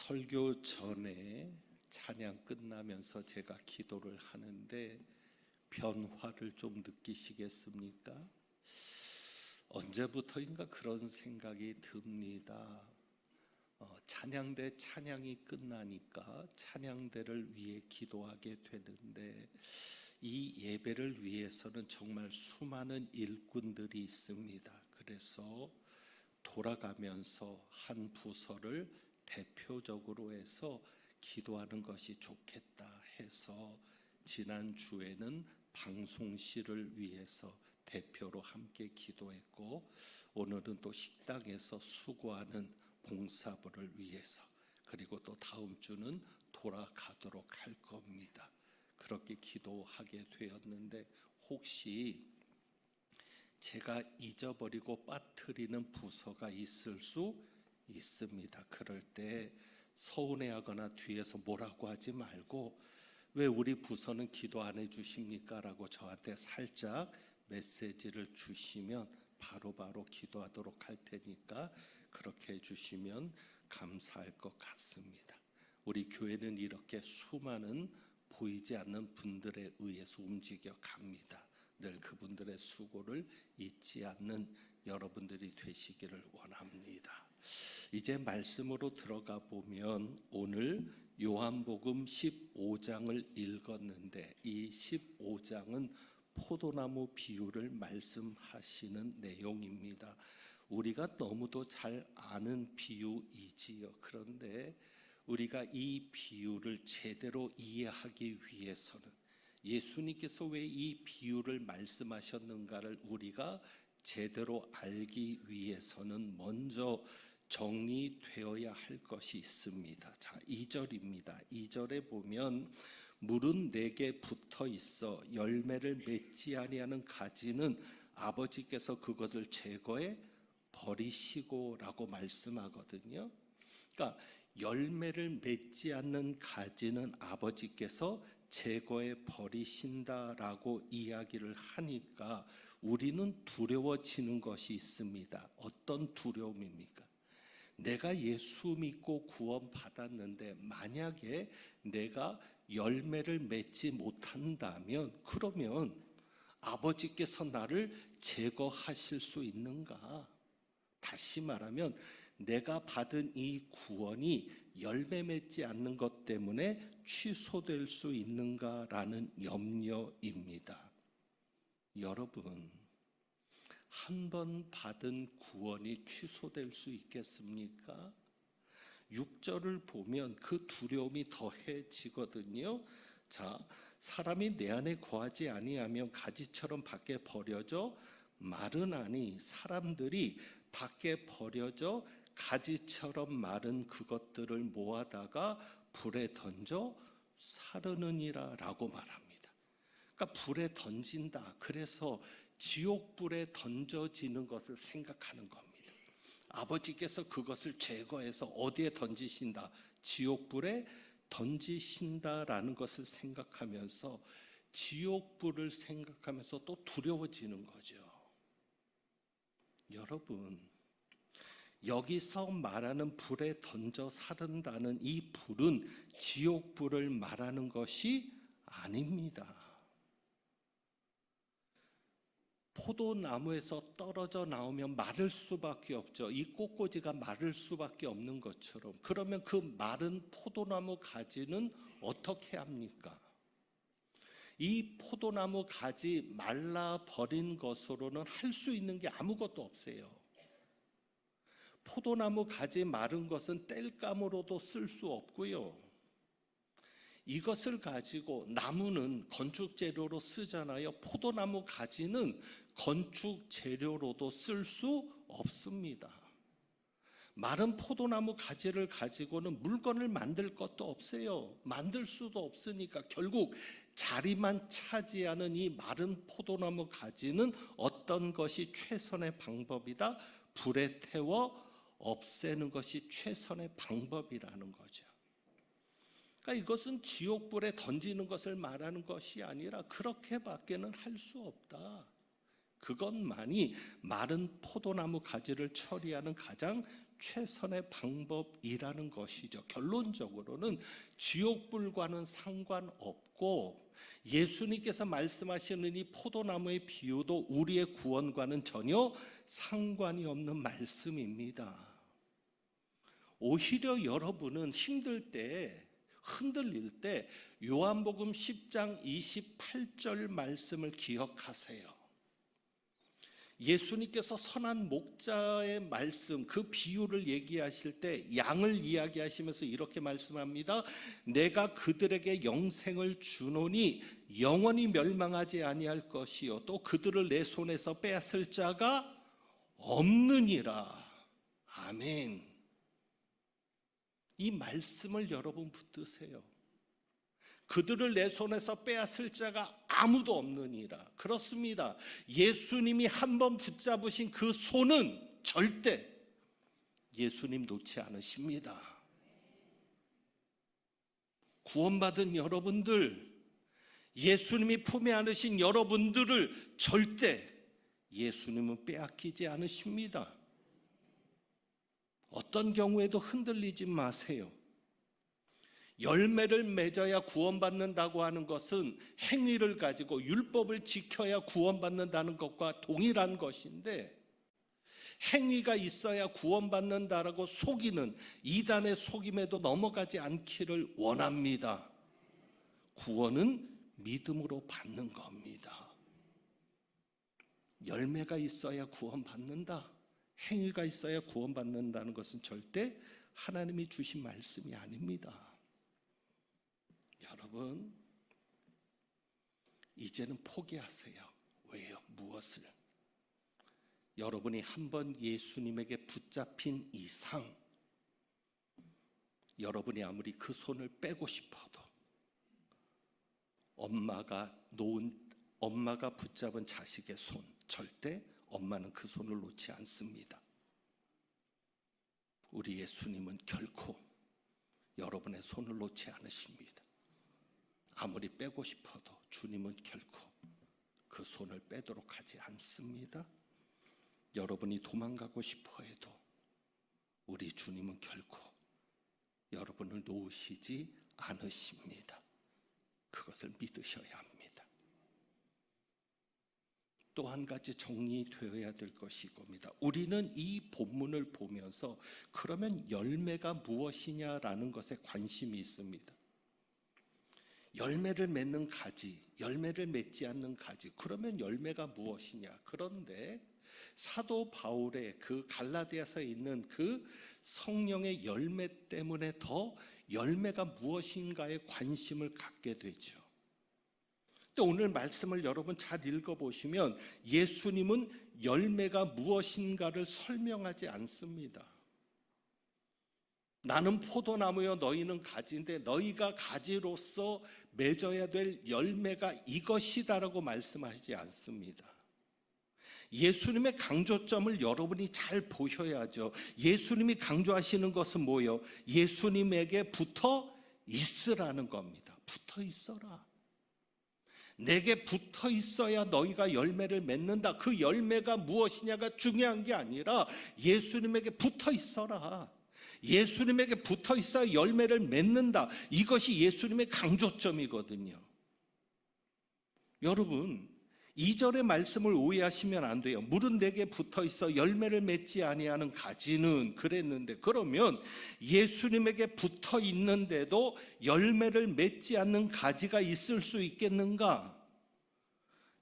설교 전에 찬양 끝나면서 제가 기도를 하는데 변화를 좀 느끼시겠습니까? 언제부터인가 그런 생각이 듭니다. 찬양대 찬양이 끝나니까 찬양대를 위해 기도하게 되는데 이 예배를 위해서는 정말 수많은 일꾼들이 있습니다. 그래서 돌아가면서 한 부서를 대표적으로 해서 기도하는 것이 좋겠다 해서 지난주에는 방송실을 위해서 대표로 함께 기도했고, 오늘은 또 식당에서 수고하는 봉사부를 위해서, 그리고 또 다음 주는 돌아가도록 할 겁니다. 그렇게 기도하게 되었는데 혹시 제가 잊어버리고 빠뜨리는 부서가 있을 수 있습니다. 그럴 때 서운해하거나 뒤에서 뭐라고 하지 말고 왜 우리 부서는 기도 안 해주십니까? 라고 저한테 살짝 메시지를 주시면 바로바로 기도하도록 할 테니까 그렇게 해주시면 감사할 것 같습니다. 우리 교회는 이렇게 수많은 보이지 않는 분들에 의해서 움직여 갑니다. 늘 그분들의 수고를 잊지 않는 여러분들이 되시기를 원합니다. 이제 말씀으로 들어가 보면 오늘 요한복음 15장을 읽었는데 이 15장은 포도나무 비유를 말씀하시는 내용입니다. 우리가 너무도 잘 아는 비유이지요. 그런데 우리가 이 비유를 제대로 이해하기 위해서는 예수님께서 왜 이 비유를 말씀하셨는가를 우리가 제대로 알기 위해서는 먼저 정리되어야 할 것이 있습니다. 자, 2절입니다. 2절에 보면 물은 내게 붙어 있어 열매를 맺지 아니하는 가지는 아버지께서 그것을 제거해 버리시고 라고 말씀하거든요. 그러니까 열매를 맺지 않는 가지는 아버지께서 제거해 버리신다라고 이야기를 하니까 우리는 두려워지는 것이 있습니다. 어떤 두려움입니까? 내가 예수 믿고 구원 받았는데 만약에 내가 열매를 맺지 못한다면 그러면 아버지께서 나를 제거하실 수 있는가? 다시 말하면 내가 받은 이 구원이 열매 맺지 않는 것 때문에 취소될 수 있는가라는 염려입니다. 여러분, 한 번 받은 구원이 취소될 수 있겠습니까? 6절을 보면 그 두려움이 더해지거든요. 자, 사람이 내 안에 거하지 아니하면 가지처럼 밖에 버려져 마르나니 사람들이 밖에 버려져 가지처럼 마른 그것들을 모아다가 불에 던져 사르느니라 라고 말합니다. 그러니까 불에 던진다. 그래서 지옥불에 던져지는 것을 생각하는 겁니다. 아버지께서 그것을 제거해서 어디에 던지신다? 지옥불에 던지신다라는 것을 생각하면서 지옥불을 생각하면서 또 두려워지는 거죠. 여러분, 여기서 말하는 불에 던져 사른다는 이 불은 지옥불을 말하는 것이 아닙니다. 포도나무에서 떨어져 나오면 마를 수밖에 없죠. 이 꽃꽂이가 마를 수밖에 없는 것처럼. 그러면 그 마른 포도나무 가지는 어떻게 합니까? 이 포도나무 가지 말라버린 것으로는 할 수 있는 게 아무것도 없어요. 포도나무 가지 마른 것은 땔감으로도 쓸 수 없고요. 이것을 가지고 나무는 건축 재료로 쓰잖아요. 포도나무 가지는 건축 재료로도 쓸 수 없습니다. 마른 포도나무 가지를 가지고는 물건을 만들 것도 없어요. 만들 수도 없으니까 결국 자리만 차지하는 이 마른 포도나무 가지는 어떤 것이 최선의 방법이다? 불에 태워 없애는 것이 최선의 방법이라는 거죠. 그러니까 이것은 지옥불에 던지는 것을 말하는 것이 아니라 그렇게밖에는 할 수 없다. 그것만이 마른 포도나무 가지를 처리하는 가장 최선의 방법이라는 것이죠. 결론적으로는 지옥불과는 상관없고 예수님께서 말씀하시는 이 포도나무의 비유도 우리의 구원과는 전혀 상관이 없는 말씀입니다. 오히려 여러분은 힘들 때, 흔들릴 때 요한복음 10장 28절 말씀을 기억하세요. 예수님께서 선한 목자의 말씀, 그 비유를 얘기하실 때 양을 이야기하시면서 이렇게 말씀합니다. 내가 그들에게 영생을 주노니 영원히 멸망하지 아니할 것이요 또 그들을 내 손에서 빼앗을 자가 없느니라. 아멘. 이 말씀을 여러분 붙드세요. 그들을 내 손에서 빼앗을 자가 아무도 없느니라. 그렇습니다. 예수님이 한번 붙잡으신 그 손은 절대 예수님 놓지 않으십니다. 구원받은 여러분들, 예수님이 품에 안으신 여러분들을 절대 예수님은 빼앗기지 않으십니다. 어떤 경우에도 흔들리지 마세요. 열매를 맺어야 구원받는다고 하는 것은 행위를 가지고 율법을 지켜야 구원받는다는 것과 동일한 것인데, 행위가 있어야 구원받는다라고 속이는 이단의 속임에도 넘어가지 않기를 원합니다. 구원은 믿음으로 받는 겁니다. 열매가 있어야 구원받는다, 행위가 있어야 구원받는다는 것은 절대 하나님이 주신 말씀이 아닙니다. 여러분, 이제는 포기하세요. 왜요? 무엇을? 여러분이 한번 예수님에게 붙잡힌 이상, 여러분이 아무리 그 손을 빼고 싶어도 엄마가 붙잡은 자식의 손, 절대 엄마는 그 손을 놓지 않습니다. 우리 예수님은 결코 여러분의 손을 놓지 않으십니다. 아무리 빼고 싶어도 주님은 결코 그 손을 빼도록 하지 않습니다. 여러분이 도망가고 싶어 해도 우리 주님은 결코 여러분을 놓으시지 않으십니다. 그것을 믿으셔야 합니다. 또 한 가지 정리되어야 될 것이 이겁니다. 우리는 이 본문을 보면서 그러면 열매가 무엇이냐라는 것에 관심이 있습니다. 열매를 맺는 가지, 열매를 맺지 않는 가지, 그러면 열매가 무엇이냐? 그런데 사도 바울의 그 갈라디아서에 있는 그 성령의 열매 때문에 더 열매가 무엇인가에 관심을 갖게 되죠. 근데 오늘 말씀을 여러분 잘 읽어보시면 예수님은 열매가 무엇인가를 설명하지 않습니다. 나는 포도나무여 너희는 가지인데 너희가 가지로서 맺어야 될 열매가 이것이다라고 말씀하지 않습니다. 예수님의 강조점을 여러분이 잘 보셔야죠. 예수님이 강조하시는 것은 뭐예요? 예수님에게 붙어 있으라는 겁니다. 붙어 있어라. 내게 붙어 있어야 너희가 열매를 맺는다. 그 열매가 무엇이냐가 중요한 게 아니라 예수님에게 붙어 있어라. 예수님에게 붙어 있어야 열매를 맺는다. 이것이 예수님의 강조점이거든요. 여러분, 2절의 말씀을 오해하시면 안 돼요. 물은 내게 붙어 있어 열매를 맺지 아니하는 가지는 그랬는데, 그러면 예수님에게 붙어 있는데도 열매를 맺지 않는 가지가 있을 수 있겠는가?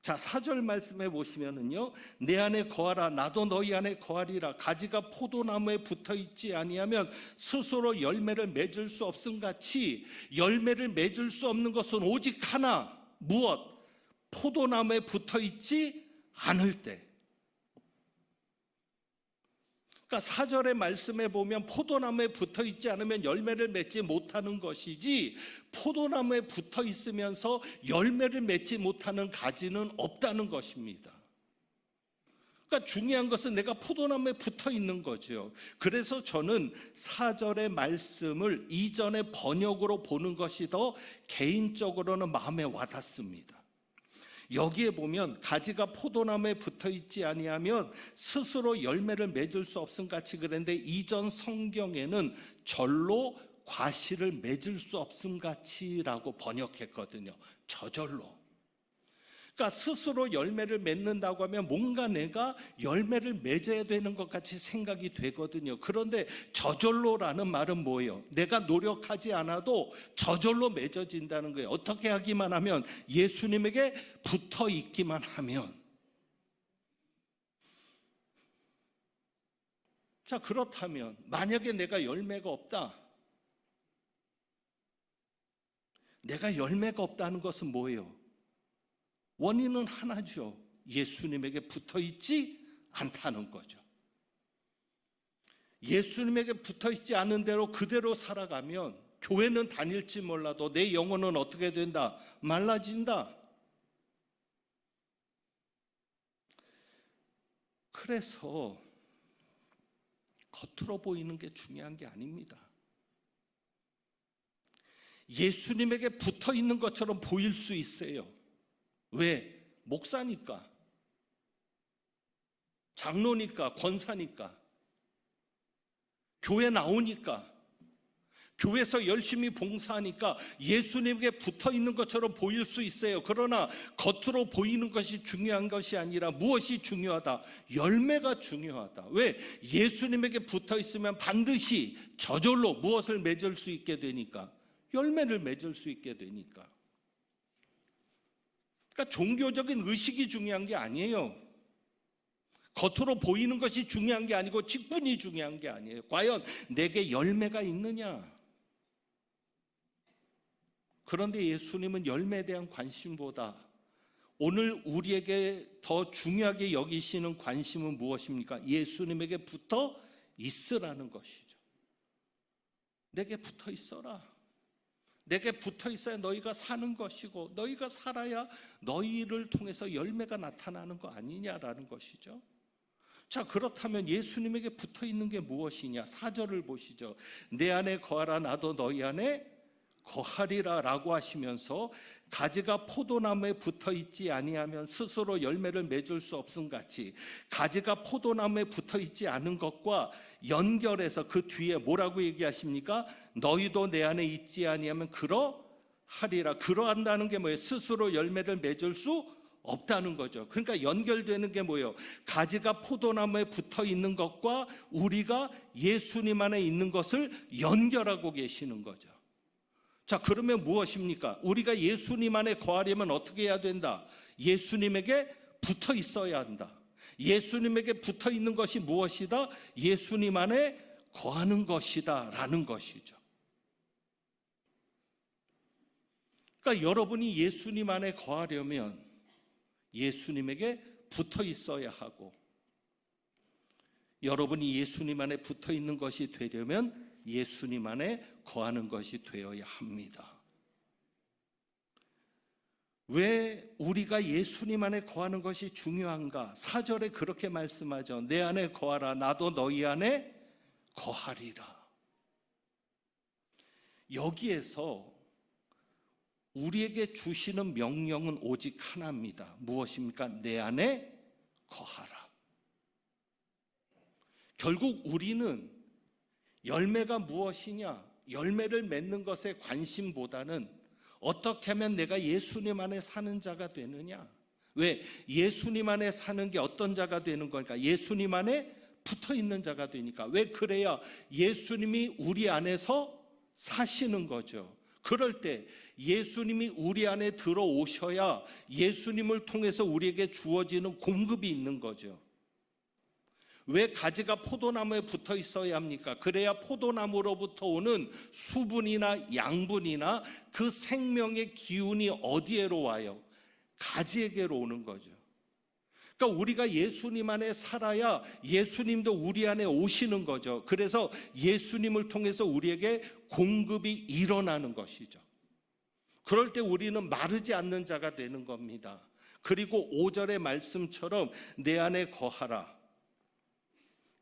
자, 4절 말씀해 보시면은요, 내 안에 거하라 나도 너희 안에 거하리라. 가지가 포도나무에 붙어 있지 아니하면 스스로 열매를 맺을 수 없음 같이 열매를 맺을 수 없는 것은 오직 하나, 무엇? 포도나무에 붙어 있지 않을 때. 그러니까 4절의 말씀에 보면 포도나무에 붙어 있지 않으면 열매를 맺지 못하는 것이지, 포도나무에 붙어 있으면서 열매를 맺지 못하는 가지는 없다는 것입니다. 그러니까 중요한 것은 내가 포도나무에 붙어 있는 거죠. 그래서 저는 4절의 말씀을 이전의 번역으로 보는 것이 더 개인적으로는 마음에 와닿습니다. 여기에 보면 가지가 포도나무에 붙어 있지 아니하면 스스로 열매를 맺을 수 없음 같이 그랬는데, 이전 성경에는 절로 과실을 맺을 수 없음 같이라고 번역했거든요. 저절로. 그러니까 스스로 열매를 맺는다고 하면 뭔가 내가 열매를 맺어야 되는 것 같이 생각이 되거든요. 그런데 저절로라는 말은 뭐예요? 내가 노력하지 않아도 저절로 맺어진다는 거예요. 어떻게 하기만 하면, 예수님에게 붙어 있기만 하면. 자, 그렇다면 만약에 내가 열매가 없다. 내가 열매가 없다는 것은 뭐예요? 원인은 하나죠. 예수님에게 붙어 있지 않다는 거죠. 예수님에게 붙어 있지 않은 대로 그대로 살아가면 교회는 다닐지 몰라도 내 영혼은 어떻게 된다? 말라진다. 그래서 겉으로 보이는 게 중요한 게 아닙니다. 예수님에게 붙어 있는 것처럼 보일 수 있어요. 왜? 목사니까, 장로니까, 권사니까, 교회 나오니까, 교회에서 열심히 봉사하니까 예수님에게 붙어 있는 것처럼 보일 수 있어요. 그러나 겉으로 보이는 것이 중요한 것이 아니라 무엇이 중요하다? 열매가 중요하다. 왜? 예수님에게 붙어 있으면 반드시 저절로 무엇을 맺을 수 있게 되니까, 열매를 맺을 수 있게 되니까. 그러니까 종교적인 의식이 중요한 게 아니에요. 겉으로 보이는 것이 중요한 게 아니고 직분이 중요한 게 아니에요. 과연 내게 열매가 있느냐? 그런데 예수님은 열매에 대한 관심보다 오늘 우리에게 더 중요하게 여기시는 관심은 무엇입니까? 예수님에게 붙어 있으라는 것이죠. 내게 붙어 있어라. 내게 붙어 있어야 너희가 사는 것이고, 너희가 살아야 너희를 통해서 열매가 나타나는 거 아니냐라는 것이죠. 자, 그렇다면 예수님에게 붙어 있는 게 무엇이냐? 4절을 보시죠. 내 안에 거하라 나도 너희 안에 거하리라 라고 하시면서, 가지가 포도나무에 붙어 있지 아니하면 스스로 열매를 맺을 수 없음 같이, 가지가 포도나무에 붙어 있지 않은 것과 연결해서 그 뒤에 뭐라고 얘기하십니까? 너희도 내 안에 있지 아니하면 그러하리라. 그러한다는 게 뭐예요? 스스로 열매를 맺을 수 없다는 거죠. 그러니까 연결되는 게 뭐예요? 가지가 포도나무에 붙어 있는 것과 우리가 예수님 안에 있는 것을 연결하고 계시는 거죠. 자, 그러면 무엇입니까? 우리가 예수님 안에 거하려면 어떻게 해야 된다? 예수님에게 붙어 있어야 한다. 예수님에게 붙어 있는 것이 무엇이다? 예수님 안에 거하는 것이다 라는 것이죠. 그러니까 여러분이 예수님 안에 거하려면 예수님에게 붙어 있어야 하고, 여러분이 예수님 안에 붙어 있는 것이 되려면 예수님 안에 거하는 것이 되어야 합니다. 왜 우리가 예수님 안에 거하는 것이 중요한가? 4절에 그렇게 말씀하죠. 내 안에 거하라 나도 너희 안에 거하리라. 여기에서 우리에게 주시는 명령은 오직 하나입니다. 무엇입니까? 내 안에 거하라. 결국 우리는 열매가 무엇이냐? 열매를 맺는 것에 관심보다는 어떻게 하면 내가 예수님 안에 사는 자가 되느냐? 왜? 예수님 안에 사는 게 어떤 자가 되는 거니까? 예수님 안에 붙어 있는 자가 되니까. 왜? 그래야 예수님이 우리 안에서 사시는 거죠. 그럴 때 예수님이 우리 안에 들어오셔야 예수님을 통해서 우리에게 주어지는 공급이 있는 거죠. 왜 가지가 포도나무에 붙어 있어야 합니까? 그래야 포도나무로부터 오는 수분이나 양분이나 그 생명의 기운이 어디에로 와요? 가지에게로 오는 거죠. 그러니까 우리가 예수님 안에 살아야 예수님도 우리 안에 오시는 거죠. 그래서 예수님을 통해서 우리에게 공급이 일어나는 것이죠. 그럴 때 우리는 마르지 않는 자가 되는 겁니다. 그리고 5절의 말씀처럼 내 안에 거하라.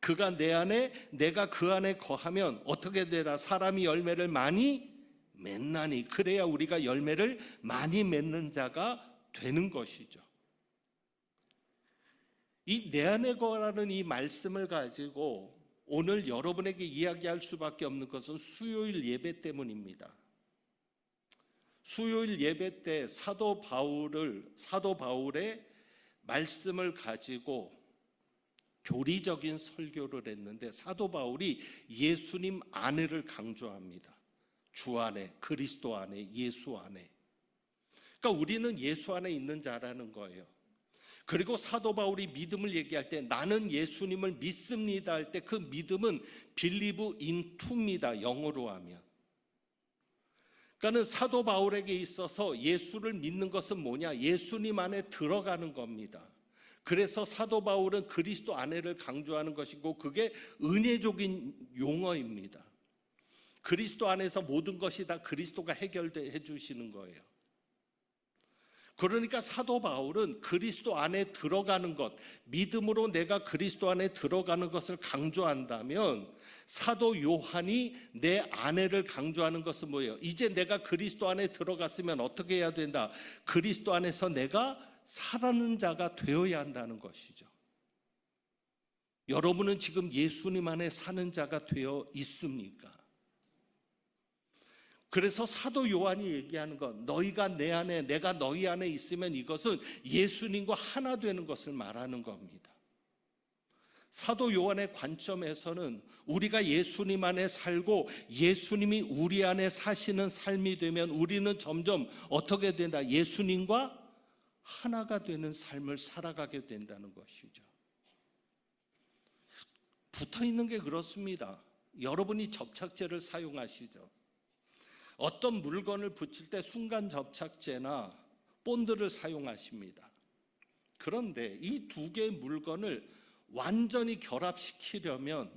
그가 내 안에, 내가 그 안에 거하면 어떻게 되다? 사람이 열매를 많이 맺나니. 그래야 우리가 열매를 많이 맺는 자가 되는 것이죠. 이 내 안에 거라는 이 말씀을 가지고 오늘 여러분에게 이야기할 수밖에 없는 것은 수요일 예배 때문입니다. 수요일 예배 때 사도 바울의 말씀을 가지고 교리적인 설교를 했는데 사도 바울이 예수님 안에를 강조합니다. 주 안에, 그리스도 안에, 예수 안에. 그러니까 우리는 예수 안에 있는 자라는 거예요. 그리고 사도 바울이 믿음을 얘기할 때 나는 예수님을 믿습니다 할 때 그 믿음은 believe into입니다. 영어로 하면. 그러니까 사도 바울에게 있어서 예수를 믿는 것은 뭐냐? 예수님 안에 들어가는 겁니다. 그래서 사도 바울은 그리스도 안에를 강조하는 것이고 그게 은혜적인 용어입니다. 그리스도 안에서 모든 것이 다 그리스도가 해결해 주시는 거예요. 그러니까 사도 바울은 그리스도 안에 들어가는 것, 믿음으로 내가 그리스도 안에 들어가는 것을 강조한다면 사도 요한이 내 안에를 강조하는 것은 뭐예요? 이제 내가 그리스도 안에 들어갔으면 어떻게 해야 된다? 그리스도 안에서 내가 살아가는 자가 되어야 한다는 것이죠. 여러분은 지금 예수님 안에 사는 자가 되어 있습니까? 그래서 사도 요한이 얘기하는 건 너희가 내 안에 내가 너희 안에 있으면 이것은 예수님과 하나 되는 것을 말하는 겁니다. 사도 요한의 관점에서는 우리가 예수님 안에 살고 예수님이 우리 안에 사시는 삶이 되면 우리는 점점 어떻게 된다? 예수님과 하나가 되는 삶을 살아가게 된다는 것이죠. 붙어 있는 게 그렇습니다. 여러분이 접착제를 사용하시죠. 어떤 물건을 붙일 때 순간 접착제나 본드를 사용하십니다. 그런데 이 두 개의 물건을 완전히 결합시키려면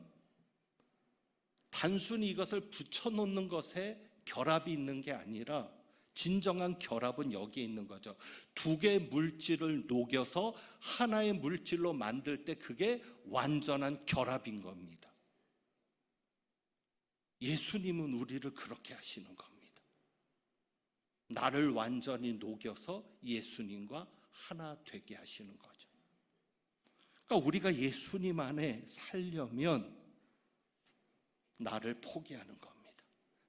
단순히 이것을 붙여놓는 것에 결합이 있는 게 아니라 진정한 결합은 여기에 있는 거죠. 두 개의 물질을 녹여서 하나의 물질로 만들 때 그게 완전한 결합인 겁니다. 예수님은 우리를 그렇게 하시는 겁니다. 나를 완전히 녹여서 예수님과 하나 되게 하시는 거죠. 그러니까 우리가 예수님 안에 살려면 나를 포기하는 겁니다.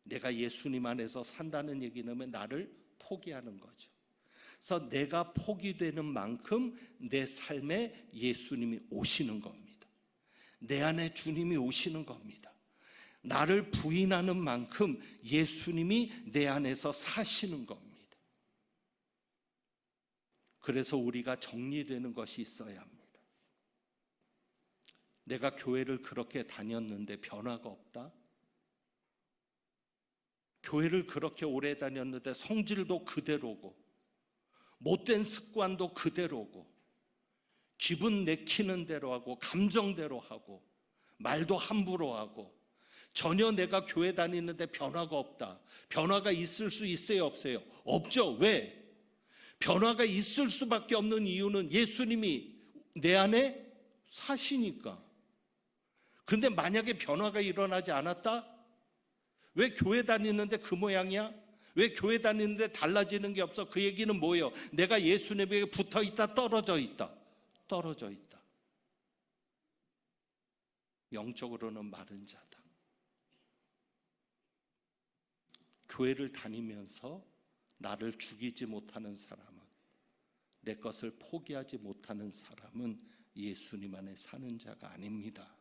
내가 예수님 안에서 산다는 얘기는 나를 포기하는 거죠. 그래서 내가 포기되는 만큼 내 삶에 예수님이 오시는 겁니다. 내 안에 주님이 오시는 겁니다. 나를 부인하는 만큼 예수님이 내 안에서 사시는 겁니다. 그래서 우리가 정리되는 것이 있어야 합니다. 내가 교회를 그렇게 다녔는데 변화가 없다? 교회를 그렇게 오래 다녔는데 성질도 그대로고 못된 습관도 그대로고 기분 내키는 대로 하고 감정대로 하고 말도 함부로 하고 전혀 내가 교회 다니는데 변화가 없다. 변화가 있을 수 있어요, 없어요? 없죠. 왜? 변화가 있을 수밖에 없는 이유는 예수님이 내 안에 사시니까. 근데 만약에 변화가 일어나지 않았다? 왜 교회 다니는데 그 모양이야? 왜 교회 다니는데 달라지는 게 없어? 그 얘기는 뭐예요? 내가 예수님에게 붙어 있다, 떨어져 있다. 떨어져 있다. 영적으로는 마른 자다. 교회를 다니면서 나를 죽이지 못하는 사람은, 내 것을 포기하지 못하는 사람은 예수님 안에 사는 자가 아닙니다.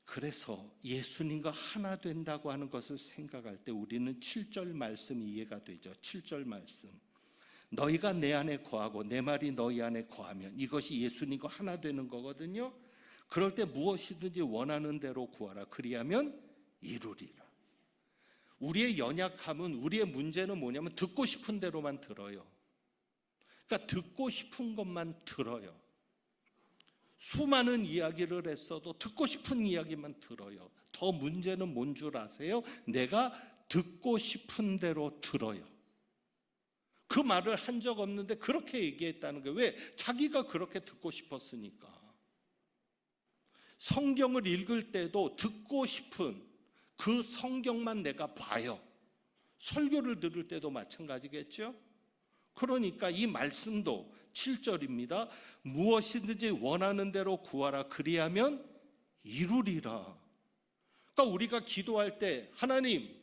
그래서 예수님과 하나 된다고 하는 것을 생각할 때 우리는 7절 말씀이 이해가 되죠. 7절 말씀. 너희가 내 안에 거하고 내 말이 너희 안에 거하면, 이것이 예수님과 하나 되는 거거든요. 그럴 때 무엇이든지 원하는 대로 구하라. 그리하면 이루리라. 우리의 연약함은, 우리의 문제는 뭐냐면 듣고 싶은 대로만 들어요. 그러니까 듣고 싶은 것만 들어요. 수많은 이야기를 했어도 듣고 싶은 이야기만 들어요. 더 문제는 뭔 줄 아세요? 내가 듣고 싶은 대로 들어요. 그 말을 한 적 없는데 그렇게 얘기했다는 거예요. 왜? 자기가 그렇게 듣고 싶었으니까. 성경을 읽을 때도 듣고 싶은 그 성경만 내가 봐요. 설교를 들을 때도 마찬가지겠죠. 그러니까 이 말씀도 7절입니다. 무엇이든지 원하는 대로 구하라 그리하면 이루리라. 그러니까 우리가 기도할 때 하나님,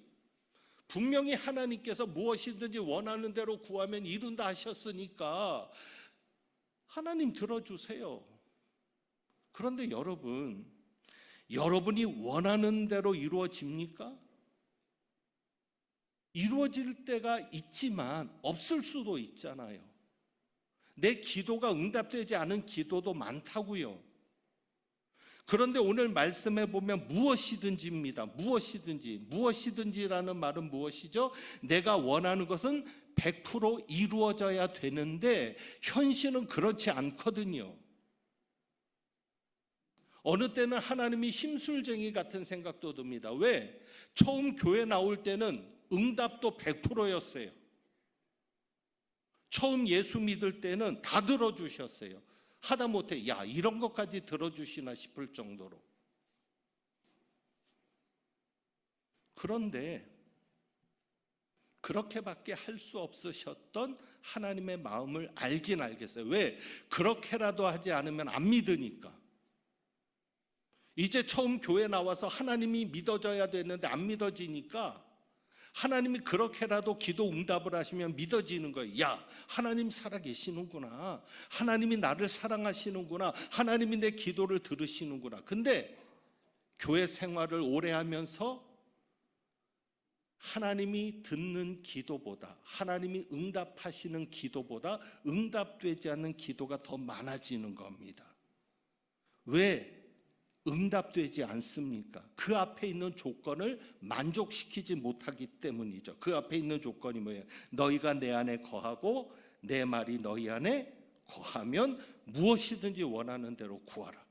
분명히 하나님께서 무엇이든지 원하는 대로 구하면 이룬다 하셨으니까 하나님 들어주세요. 그런데 여러분이 원하는 대로 이루어집니까? 이루어질 때가 있지만 없을 수도 있잖아요. 내 기도가 응답되지 않은 기도도 많다고요. 그런데 오늘 말씀해 보면 무엇이든지입니다. 무엇이든지라는 말은 무엇이죠? 내가 원하는 것은 100% 이루어져야 되는데 현실은 그렇지 않거든요. 어느 때는 하나님이 심술쟁이 같은 생각도 듭니다. 왜? 처음 교회 나올 때는 응답도 100%였어요. 처음 예수 믿을 때는 다 들어주셨어요. 하다못해 야 이런 것까지 들어주시나 싶을 정도로. 그런데 그렇게밖에 할 수 없으셨던 하나님의 마음을 알긴 알겠어요. 왜? 그렇게라도 하지 않으면 안 믿으니까. 이제 처음 교회 나와서 하나님이 믿어져야 되는데 안 믿어지니까 하나님이 그렇게라도 기도 응답을 하시면 믿어지는 거예요. 야, 하나님 살아계시는구나. 하나님이 나를 사랑하시는구나. 하나님이 내 기도를 들으시는구나. 근데 교회 생활을 오래 하면서 하나님이 듣는 기도보다, 하나님이 응답하시는 기도보다 응답되지 않는 기도가 더 많아지는 겁니다. 왜 응답되지 않습니까? 그 앞에 있는 조건을 만족시키지 못하기 때문이죠. 그 앞에 있는 조건이 뭐예요? 너희가 내 안에 거하고 내 말이 너희 안에 거하면 무엇이든지 원하는 대로 구하라.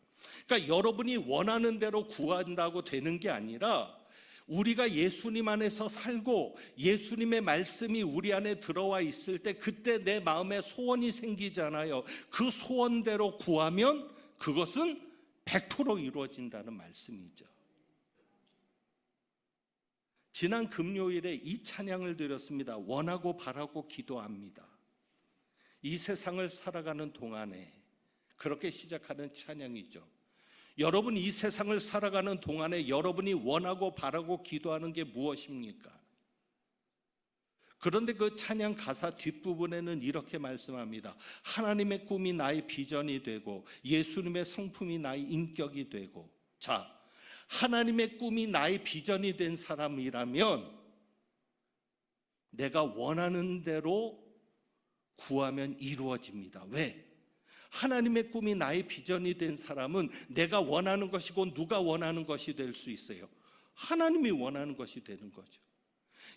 그러니까 여러분이 원하는 대로 구한다고 되는 게 아니라 우리가 예수님 안에서 살고 예수님의 말씀이 우리 안에 들어와 있을 때 그때 내 마음에 소원이 생기잖아요. 그 소원대로 구하면 그것은 100% 이루어진다는 말씀이죠. 지난 금요일에 이 찬양을 드렸습니다. 원하고 바라고 기도합니다. 이 세상을 살아가는 동안에 그렇게 시작하는 찬양이죠. 여러분 이 세상을 살아가는 동안에 여러분이 원하고 바라고 기도하는 게 무엇입니까? 그런데 그 찬양 가사 뒷부분에는 이렇게 말씀합니다. 하나님의 꿈이 나의 비전이 되고 예수님의 성품이 나의 인격이 되고. 자, 하나님의 꿈이 나의 비전이 된 사람이라면 내가 원하는 대로 구하면 이루어집니다. 왜? 하나님의 꿈이 나의 비전이 된 사람은 내가 원하는 것이고 누가 원하는 것이 될 수 있어요? 하나님이 원하는 것이 되는 거죠.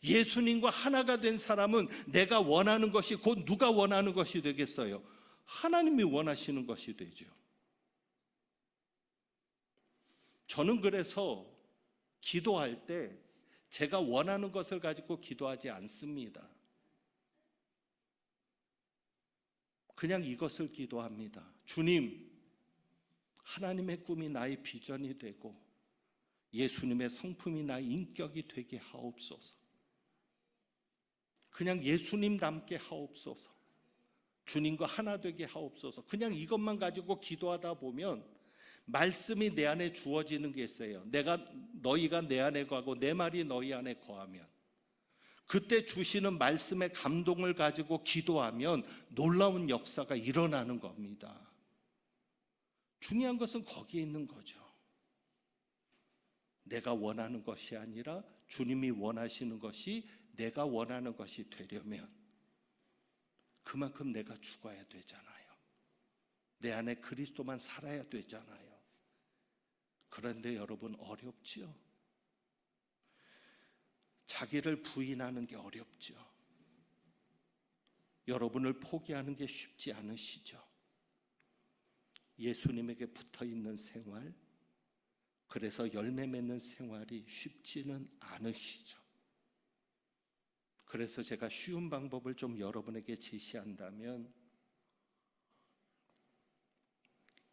예수님과 하나가 된 사람은 내가 원하는 것이 곧 누가 원하는 것이 되겠어요? 하나님이 원하시는 것이 되죠. 저는 그래서 기도할 때 제가 원하는 것을 가지고 기도하지 않습니다. 그냥 이것을 기도합니다. 주님, 하나님의 꿈이 나의 비전이 되고 예수님의 성품이 나의 인격이 되게 하옵소서. 그냥 예수님 닮게 하옵소서. 주님과 하나 되게 하옵소서. 그냥 이것만 가지고 기도하다 보면 말씀이 내 안에 주어지는 게 있어요. 너희가 내 안에 거하고 내 말이 너희 안에 거하면 그때 주시는 말씀의 감동을 가지고 기도하면 놀라운 역사가 일어나는 겁니다. 중요한 것은 거기에 있는 거죠. 내가 원하는 것이 아니라 주님이 원하시는 것이 내가 원하는 것이 되려면 그만큼 내가 죽어야 되잖아요. 내 안에 그리스도만 살아야 되잖아요. 그런데 여러분 어렵죠? 자기를 부인하는 게 어렵죠. 여러분을 포기하는 게 쉽지 않으시죠? 예수님에게 붙어 있는 생활, 그래서 열매 맺는 생활이 쉽지는 않으시죠. 그래서 제가 쉬운 방법을 좀 여러분에게 제시한다면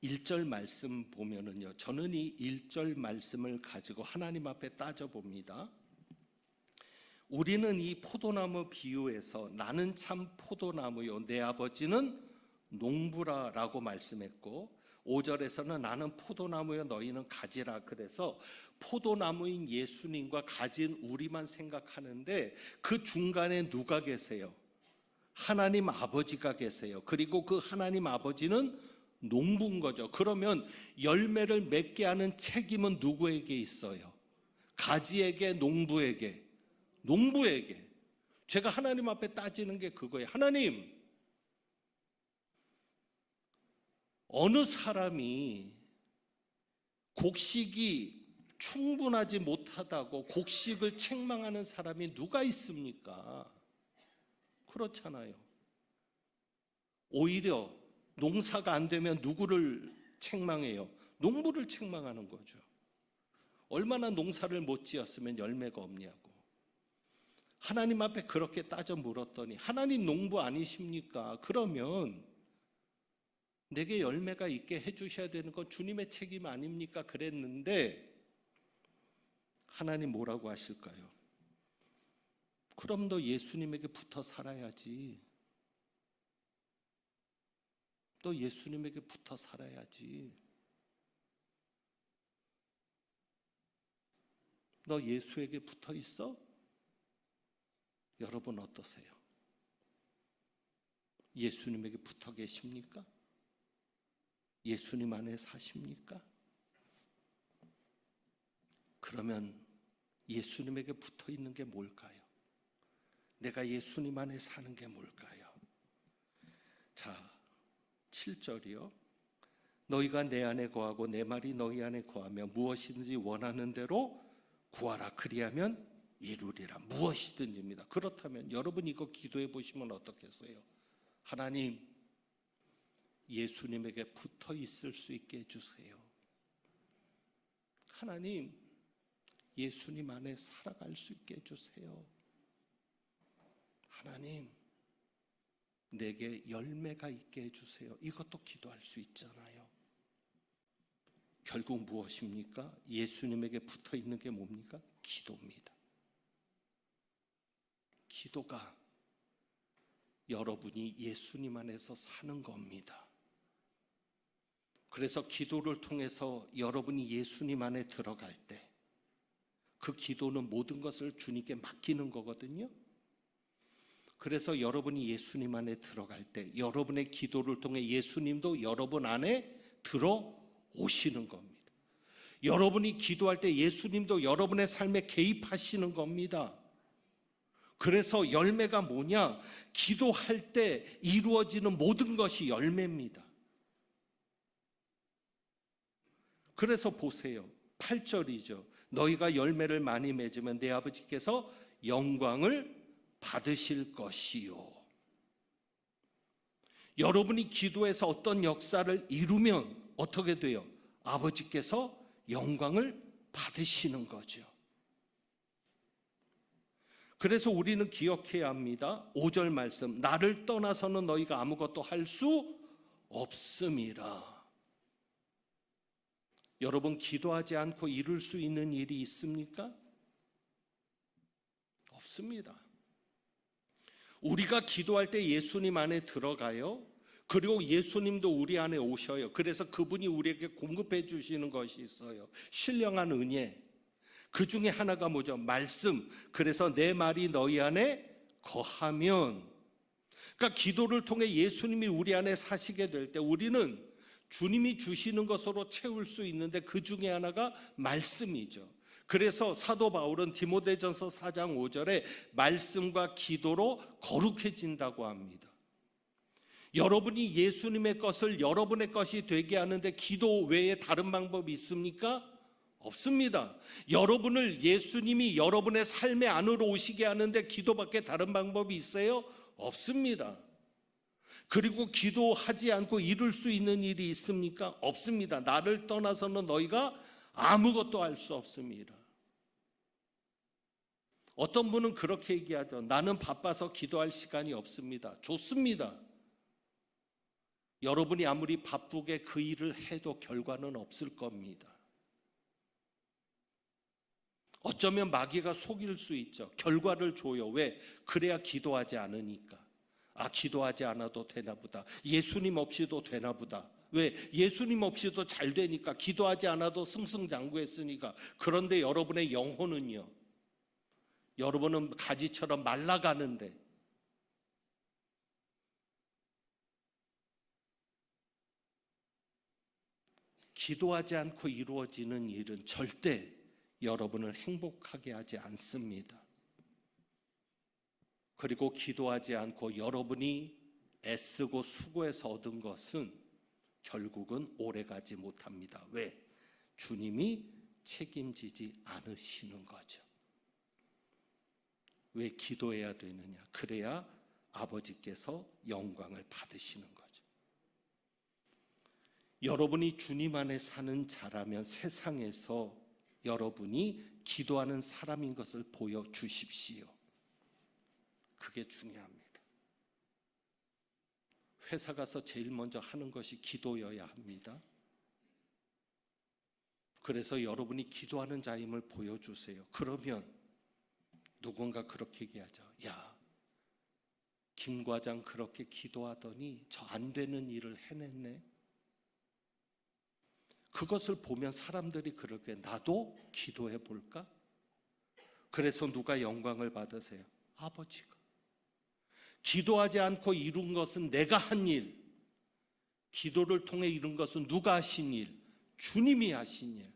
1절 말씀 보면은요, 저는 이 1절 말씀을 가지고 하나님 앞에 따져봅니다. 우리는 이 포도나무 비유에서 나는 참 포도나무요 내 아버지는 농부라라고 말씀했고, 5절에서는 나는 포도나무요 너희는 가지라. 그래서 포도나무인 예수님과 가지인 우리만 생각하는데 그 중간에 누가 계세요? 하나님 아버지가 계세요. 그리고 그 하나님 아버지는 농부인 거죠. 그러면 열매를 맺게 하는 책임은 누구에게 있어요? 가지에게, 농부에게? 농부에게. 제가 하나님 앞에 따지는 게 그거예요. 하나님, 어느 사람이 곡식이 충분하지 못하다고 곡식을 책망하는 사람이 누가 있습니까? 그렇잖아요. 오히려 농사가 안 되면 누구를 책망해요? 농부를 책망하는 거죠. 얼마나 농사를 못 지었으면 열매가 없냐고. 하나님 앞에 그렇게 따져 물었더니 하나님 농부 아니십니까? 그러면 내게 열매가 있게 해주셔야 되는 건 주님의 책임 아닙니까? 그랬는데 하나님 뭐라고 하실까요? 그럼 너 예수님에게 붙어 살아야지. 너 예수님에게 붙어 살아야지. 너 예수에게 붙어 있어? 여러분 어떠세요? 예수님에게 붙어 계십니까? 예수님 안에 사십니까? 그러면 예수님에게 붙어 있는 게 뭘까요? 내가 예수님 안에 사는 게 뭘까요? 자, 7절이요. 너희가 내 안에 거하고 내 말이 너희 안에 거하며 무엇이든지 원하는 대로 구하라. 그리하면 이루리라. 무엇이든지입니다. 그렇다면 여러분 이거 기도해 보시면 어떻겠어요? 하나님, 예수님에게 붙어 있을 수 있게 해주세요. 하나님, 예수님 안에 살아갈 수 있게 해주세요. 하나님, 내게 열매가 있게 해주세요. 이것도 기도할 수 있잖아요. 결국 무엇입니까? 예수님에게 붙어 있는 게 뭡니까? 기도입니다. 기도가 여러분이 예수님 안에서 사는 겁니다. 그래서 기도를 통해서 여러분이 예수님 안에 들어갈 때 그 기도는 모든 것을 주님께 맡기는 거거든요. 그래서 여러분이 예수님 안에 들어갈 때 여러분의 기도를 통해 예수님도 여러분 안에 들어오시는 겁니다. 여러분이 기도할 때 예수님도 여러분의 삶에 개입하시는 겁니다. 그래서 열매가 뭐냐? 기도할 때 이루어지는 모든 것이 열매입니다. 그래서 보세요. 8절이죠. 너희가 열매를 많이 맺으면 내 아버지께서 영광을 받으실 것이요. 여러분이 기도해서 어떤 역사를 이루면 어떻게 돼요? 아버지께서 영광을 받으시는 거죠. 그래서 우리는 기억해야 합니다. 5절 말씀, 나를 떠나서는 너희가 아무것도 할 수 없음이라. 여러분 기도하지 않고 이룰 수 있는 일이 있습니까? 없습니다. 우리가 기도할 때 예수님 안에 들어가요. 그리고 예수님도 우리 안에 오셔요. 그래서 그분이 우리에게 공급해 주시는 것이 있어요. 신령한 은혜. 그 중에 하나가 뭐죠? 말씀. 그래서 내 말이 너희 안에 거하면, 그러니까 기도를 통해 예수님이 우리 안에 사시게 될 때 우리는 주님이 주시는 것으로 채울 수 있는데 그 중에 하나가 말씀이죠. 그래서 사도 바울은 디모데전서 4장 5절에 말씀과 기도로 거룩해진다고 합니다. 여러분이 예수님의 것을 여러분의 것이 되게 하는데 기도 외에 다른 방법이 있습니까? 없습니다. 여러분을 예수님이 여러분의 삶의 안으로 오시게 하는데 기도밖에 다른 방법이 있어요? 없습니다. 그리고 기도하지 않고 이룰 수 있는 일이 있습니까? 없습니다. 나를 떠나서는 너희가 아무것도 할 수 없습니다. 어떤 분은 그렇게 얘기하죠. 나는 바빠서 기도할 시간이 없습니다. 좋습니다. 여러분이 아무리 바쁘게 그 일을 해도 결과는 없을 겁니다. 어쩌면 마귀가 속일 수 있죠. 결과를 줘요. 왜? 그래야 기도하지 않으니까. 아, 기도하지 않아도 되나 보다. 예수님 없이도 되나 보다. 왜? 예수님 없이도 잘 되니까. 기도하지 않아도 승승장구했으니까. 그런데 여러분의 영혼은요, 여러분은 가지처럼 말라가는데, 기도하지 않고 이루어지는 일은 절대 여러분을 행복하게 하지 않습니다. 그리고 기도하지 않고 여러분이 애쓰고 수고해서 얻은 것은 결국은 오래가지 못합니다. 왜? 주님이 책임지지 않으시는 거죠. 왜 기도해야 되느냐? 그래야 아버지께서 영광을 받으시는 거죠. 여러분이 주님 안에 사는 자라면 세상에서 여러분이 기도하는 사람인 것을 보여주십시오. 그게 중요합니다. 회사 가서 제일 먼저 하는 것이 기도여야 합니다. 그래서 여러분이 기도하는 자임을 보여주세요. 그러면 누군가 그렇게 얘기하죠. 야, 김 과장 그렇게 기도하더니 저 안 되는 일을 해냈네. 그것을 보면 사람들이 그렇게 나도 기도해 볼까? 그래서 누가 영광을 받으세요? 아버지가. 기도하지 않고 이룬 것은 내가 한 일, 기도를 통해 이룬 것은 누가 하신 일? 주님이 하신 일.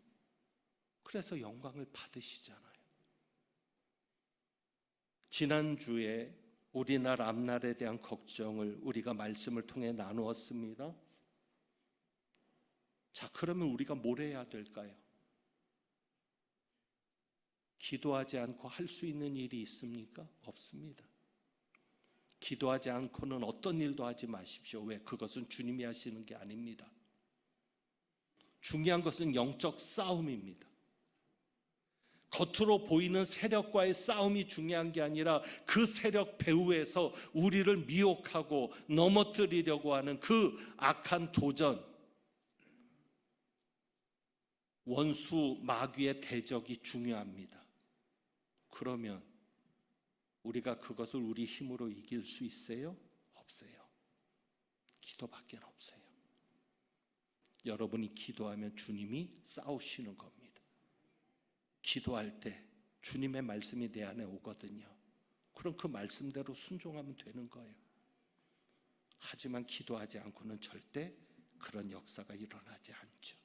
그래서 영광을 받으시잖아요. 지난주에 우리나라 앞날에 대한 걱정을 우리가 말씀을 통해 나누었습니다. 자, 그러면 우리가 뭘 해야 될까요? 기도하지 않고 할 수 있는 일이 있습니까? 없습니다. 기도하지 않고는 어떤 일도 하지 마십시오. 왜? 그것은 주님이 하시는 게 아닙니다. 중요한 것은 영적 싸움입니다. 겉으로 보이는 세력과의 싸움이 중요한 게 아니라 그 세력 배후에서 우리를 미혹하고 넘어뜨리려고 하는 그 악한 도전, 원수 마귀의 대적이 중요합니다. 그러면 우리가 그것을 우리 힘으로 이길 수 있어요? 없어요. 기도밖에 없어요. 여러분이 기도하면 주님이 싸우시는 겁니다. 기도할 때 주님의 말씀이 내 안에 오거든요. 그럼 그 말씀대로 순종하면 되는 거예요. 하지만 기도하지 않고는 절대 그런 역사가 일어나지 않죠.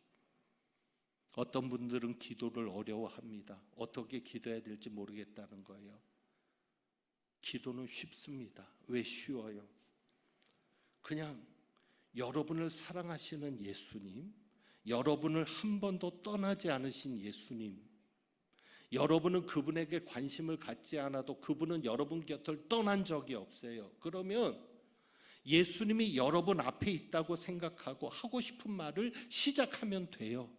어떤 분들은 기도를 어려워합니다. 어떻게 기도해야 될지 모르겠다는 거예요. 기도는 쉽습니다. 왜 쉬워요? 그냥 여러분을 사랑하시는 예수님, 여러분을 한 번도 떠나지 않으신 예수님, 여러분은 그분에게 관심을 갖지 않아도 그분은 여러분 곁을 떠난 적이 없어요. 그러면 예수님이 여러분 앞에 있다고 생각하고 하고 싶은 말을 시작하면 돼요.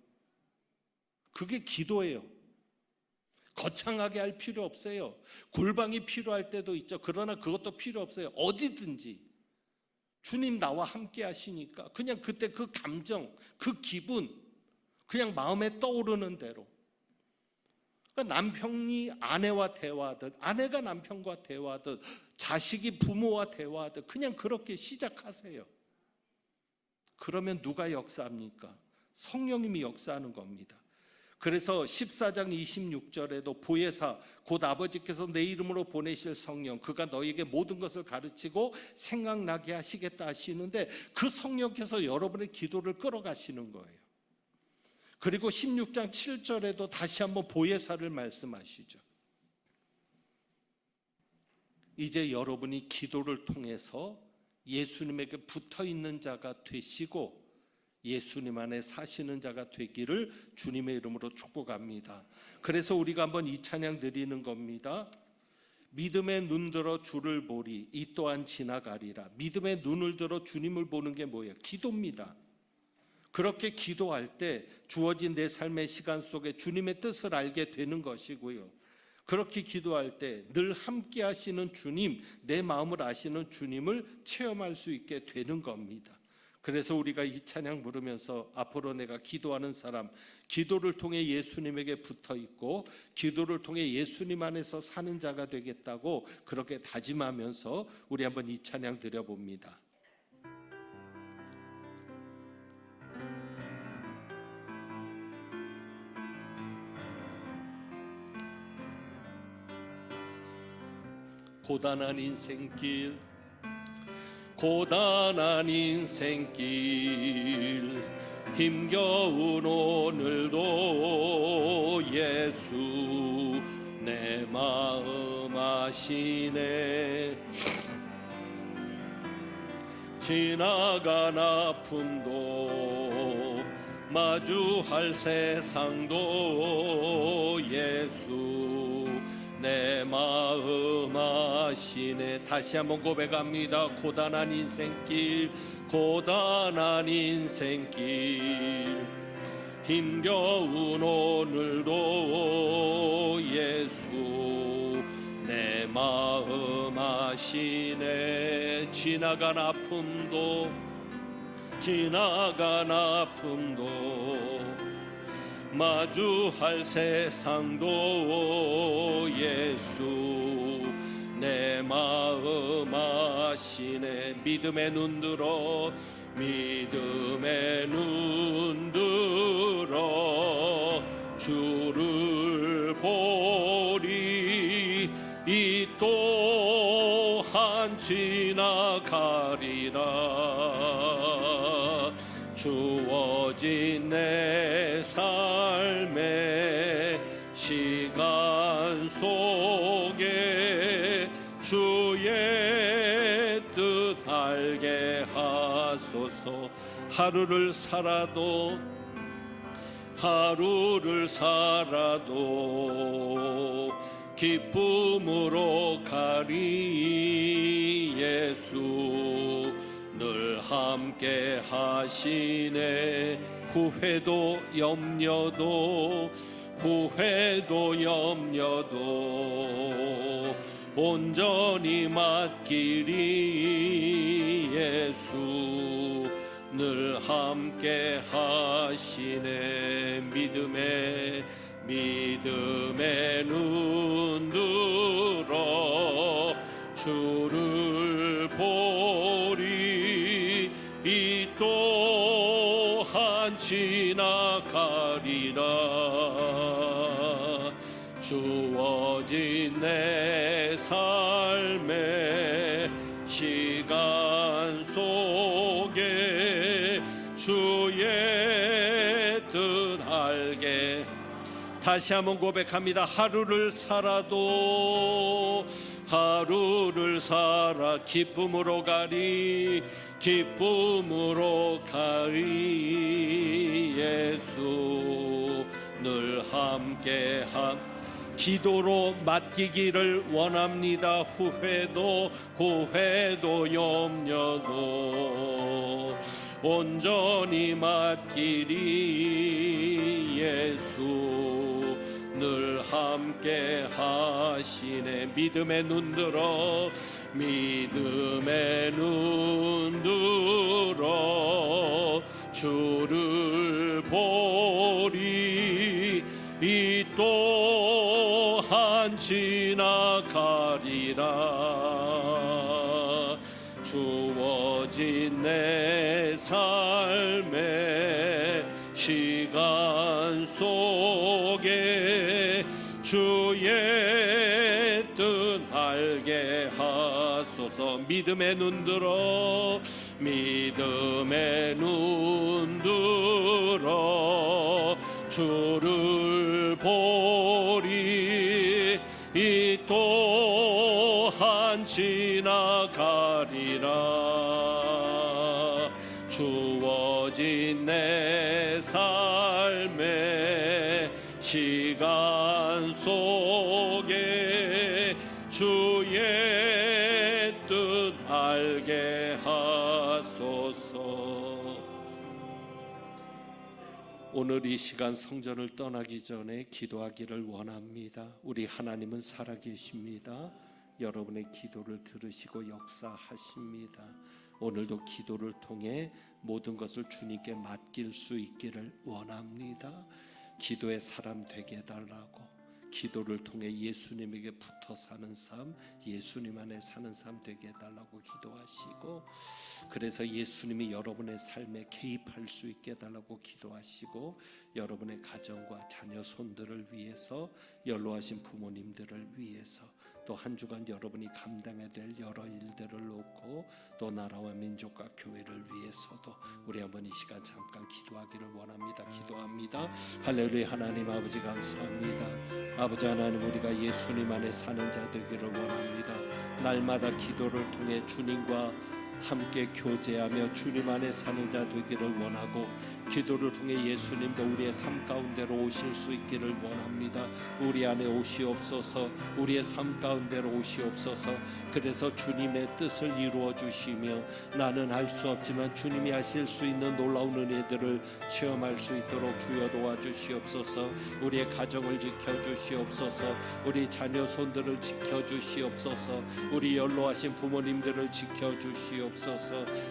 그게 기도예요. 거창하게 할 필요 없어요. 골방이 필요할 때도 있죠. 그러나 그것도 필요 없어요. 어디든지 주님 나와 함께 하시니까 그냥 그때 그 감정, 그 기분 그냥 마음에 떠오르는 대로, 그러니까 남편이 아내와 대화하듯, 아내가 남편과 대화하듯, 자식이 부모와 대화하듯 그냥 그렇게 시작하세요. 그러면 누가 역사합니까? 성령님이 역사하는 겁니다. 그래서 14장 26절에도 보혜사 곧 아버지께서 내 이름으로 보내실 성령, 그가 너에게 모든 것을 가르치고 생각나게 하시겠다 하시는데, 그 성령께서 여러분의 기도를 끌어가시는 거예요. 그리고 16장 7절에도 다시 한번 보혜사를 말씀하시죠. 이제 여러분이 기도를 통해서 예수님에게 붙어있는 자가 되시고 예수님 안에 사시는 자가 되기를 주님의 이름으로 축복합니다. 그래서 우리가 한번 이 찬양 드리는 겁니다. 믿음의 눈 들어 주를 보리 이 또한 지나가리라. 믿음의 눈을 들어 주님을 보는 게 뭐예요? 기도입니다. 그렇게 기도할 때 주어진 내 삶의 시간 속에 주님의 뜻을 알게 되는 것이고요. 그렇게 기도할 때 늘 함께 하시는 주님, 내 마음을 아시는 주님을 체험할 수 있게 되는 겁니다. 그래서 우리가 이 찬양 부르면서 앞으로 내가 기도하는 사람, 기도를 통해 예수님에게 붙어 있고 기도를 통해 예수님 안에서 사는 자가 되겠다고 그렇게 다짐하면서 우리 한번 이 찬양 드려봅니다. 고단한 인생길, 고단한 인생길, 힘겨운 오늘도 예수 내 마음 아시네. 지나간 아픔도 마주할 세상도 예수 내 마음 아시네. 다시 한번 고백합니다. 고단한 인생길, 고단한 인생길, 힘겨운 오늘도 예수 내 마음 아시네. 지나간 아픔도 마주할 세상도 예수 내 마음 아시네. 믿음의 눈 들어 주를 보리. 이 또한 지나가리라. 주어진 내 삶의 시간 속에 주의 뜻 알게 하소서. 하루를 살아도 기쁨으로 가리. 예수 늘 함께 하시네. 후회도 염려도 온전히 맡기리. 예수 늘 함께 하시네. 믿음의 눈 들어 주를 보리. 이 또한 지나가리라. 주어진 내 삶의 시간 속에 주의 뜻 알게. 다시 한번 고백합니다. 하루를 살아 기쁨으로 가리. 예수 늘 함께함. 기도로 맡기기를 원합니다. 후회도 염려도 온전히 맡기리. 예수 늘 함께 하시네. 믿음의 눈 들어 주를 보리. 이 또한 지나가리라. 주어진 내 삶의 시간 속에 주의 뜻 알게 하소서. 믿음의 눈 들어 주를 보리. 이 또한 지나가리라. 주어진 내 삶의 시간 속에 주의 뜻 알게 하소서. 오늘 이 시간 성전을 떠나기 전에 기도하기를 원합니다. 우리 하나님은 살아계십니다. 여러분의 기도를 들으시고 역사하십니다. 오늘도 기도를 통해 모든 것을 주님께 맡길 수 있기를 원합니다. 기도의 사람 되게 해달라고, 기도를 통해 예수님에게 붙어 사는 삶, 예수님 안에 사는 삶 되게 해달라고 기도하시고, 그래서 예수님이 여러분의 삶에 개입할 수 있게 해달라고 기도하시고, 여러분의 가정과 자녀 손들을 위해서, 연로하신 부모님들을 위해서, 또 한 주간 여러분이 감당해야 될 여러 일들을 놓고 또 나라와 민족과 교회를 위해서도 우리 한번 이 시간 잠깐 기도하기를 원합니다. 기도합니다. 할렐루야. 하나님 아버지 감사합니다. 아버지 하나님, 우리가 예수님 안에 사는 자 되기를 원합니다. 날마다 기도를 통해 주님과 함께 교제하며 주님 안에 사는 자 되기를 원하고, 기도를 통해 예수님도 우리의 삶 가운데로 오실 수 있기를 원합니다. 우리 안에 오시옵소서, 우리의 삶 가운데로 오시옵소서. 그래서 주님의 뜻을 이루어 주시며 나는 할 수 없지만 주님이 하실 수 있는 놀라운 은혜들을 체험할 수 있도록 주여 도와주시옵소서. 우리의 가정을 지켜주시옵소서. 우리 자녀 손들을 지켜주시옵소서. 우리 연로하신 부모님들을 지켜주시옵소서.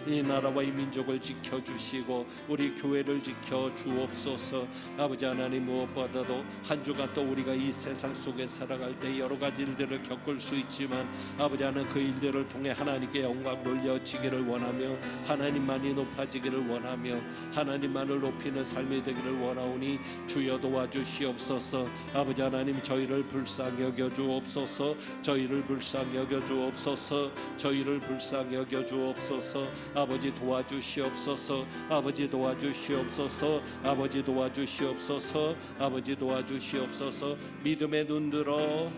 이 나라와 이 민족을 지켜주시고 우리 교회를 지켜 주옵소서. 아버지 하나님, 무엇보다도 한 주간 또 우리가 이 세상 속에 살아갈 때 여러 가지 일들을 겪을 수 있지만 아버지 하나님, 그 일들을 통해 하나님께 영광 돌려지기를 원하며 하나님만이 높아지기를 원하며 하나님만을 높이는 삶이 되기를 원하오니 주여 도와주시옵소서. 아버지 하나님, 저희를 불쌍히 여겨 주옵소서. 저희를 불쌍히 여겨 주옵소서. 저희를 불쌍히 여겨 주옵소서. 아버지 도와주시옵소서. 아버지 도와주시옵소서. 아버지 도와주시옵소서. 아버지 도와주시옵소서. 믿음의 눈 들어,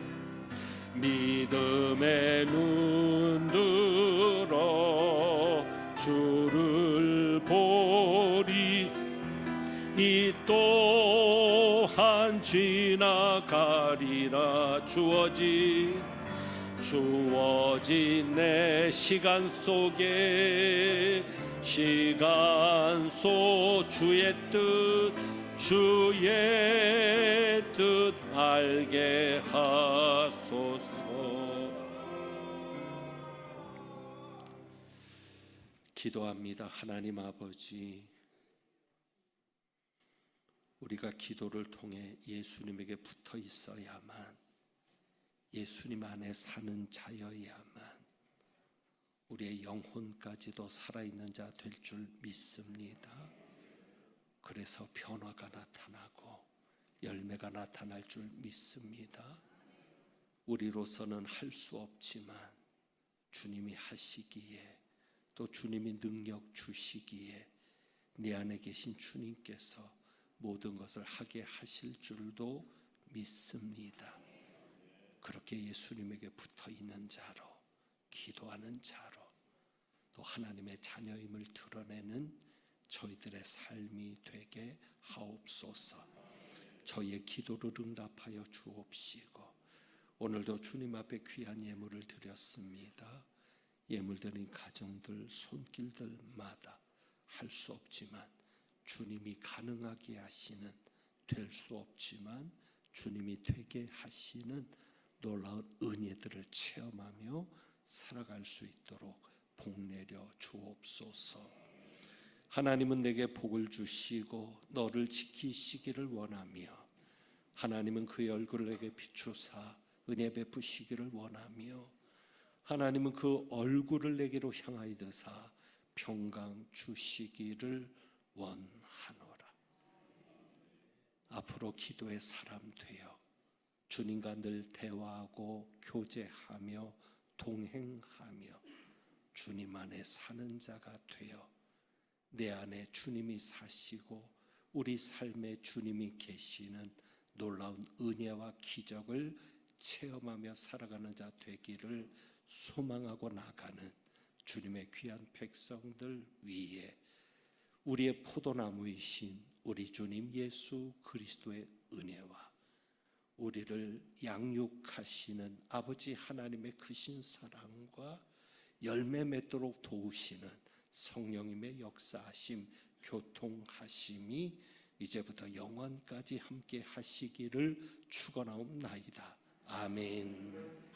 믿음의 눈 들어 주를 보리. 이 또한 지나가리라. 주어진 내 시간 속에 주의 뜻 알게 하소서. 기도합니다. 하나님 아버지, 우리가 기도를 통해 예수님에게 붙어 있어야만, 예수님 안에 사는 자여야만 우리의 영혼까지도 살아있는 자 될 줄 믿습니다. 그래서 변화가 나타나고 열매가 나타날 줄 믿습니다. 우리로서는 할 수 없지만 주님이 하시기에, 또 주님이 능력 주시기에 내 안에 계신 주님께서 모든 것을 하게 하실 줄도 믿습니다. 그렇게 예수님에게 붙어 있는 자로, 기도하는 자로, 또 하나님의 자녀임을 드러내는 저희들의 삶이 되게 하옵소서. 저희의 기도를 응답하여 주옵시고, 오늘도 주님 앞에 귀한 예물을 드렸습니다. 예물 드린 가정들, 손길들마다 할 수 없지만 주님이 가능하게 하시는, 될 수 없지만 주님이 되게 하시는 놀라운 은혜들을 체험하며 살아갈 수 있도록 복내려 주옵소서. 하나님은 내게 복을 주시고 너를 지키시기를 원하며, 하나님은 그의 얼굴을 내게 비추사 은혜 베푸시기를 원하며, 하나님은 그 얼굴을 내게로 향하여드사 평강 주시기를 원하노라. 앞으로 기도의 사람 되어 주님과 늘 대화하고 교제하며 동행하며 주님 안에 사는 자가 되어 내 안에 주님이 사시고 우리 삶에 주님이 계시는 놀라운 은혜와 기적을 체험하며 살아가는 자 되기를 소망하고 나가는 주님의 귀한 백성들 위에 우리의 포도나무이신 우리 주님 예수 그리스도의 은혜와 우리를 양육하시는 아버지 하나님의 크신 사랑과 열매 맺도록 도우시는 성령님의 역사하심, 교통하심이 이제부터 영원까지 함께 하시기를 축원하옵나이다. 아멘.